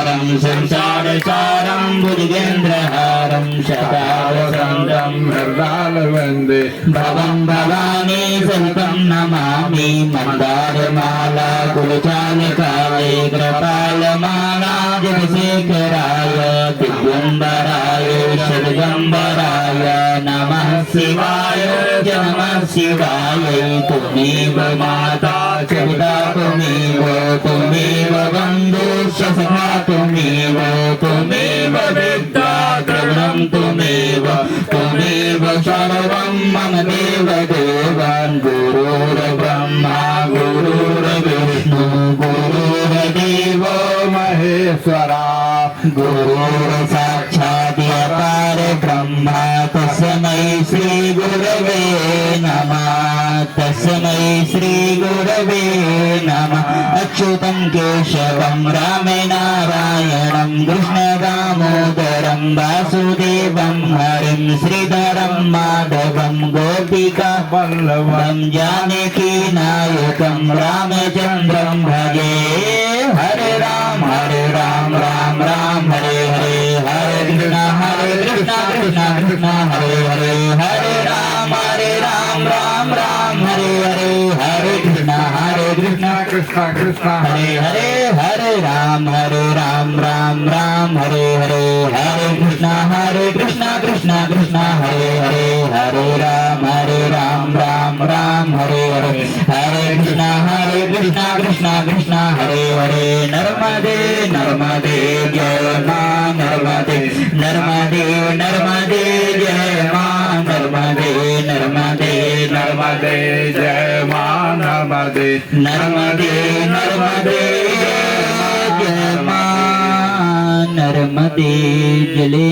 सारं संसारसारं भुजगेन्द्रहारं सदा वसन्तं वन्दे भवं भवानी सहितं नमामि मन्दारमाला कुलचालकाय कृपालमाला जगशेखराय दिव्यम्बराय षड्गम्बराय नमः शिवाय नमः शिवाय त्वमेव माता च पिता त्वमेव त्वमेव बन्धुश्च सखा त्वमेव त्वमेव विद्या द्रविणं त्वमेव त्वमेव सर्वं मम देव देवं गुरुर्ब्रह्मा गुरुर्विष्णु गुरुर्देवो महेश्वरा गुरुर्साक्षात् अपार ब्रह्म तस्मै श्री गुरवे नमः तस्मै श्री गुरवे नमः अच्युतं केशवं रामे नारायणं कृष्णदामोदरं वासुदेवं हरिं श्रीधरं माधवं गोपिका वल्लभं जानकी नायकं रामचन्द्रं भजे हरे राम राम राम हरे हरे हरे कृष्ण कृष्ण कृष्ण हरे हरे हरे राम राम हरे हरे हरे कृष्ण कृष्ण कृष्ण हरे हरे हरे राम राम हरे हरे हरे कृष्ण कृष्ण कृष्ण हरे हरे हरे राम राम हरे हरे हरे कृष्ण कृष्ण कृष्ण हरे हरे नर्मदे नर्मदे जय मां नर्मदे नर्मदे नर्मदे जय मां नर्मदे नर्मदे नर्मदे जय मां नर्मदे नर्मदे नर्मदे जय मां नर्मदे जले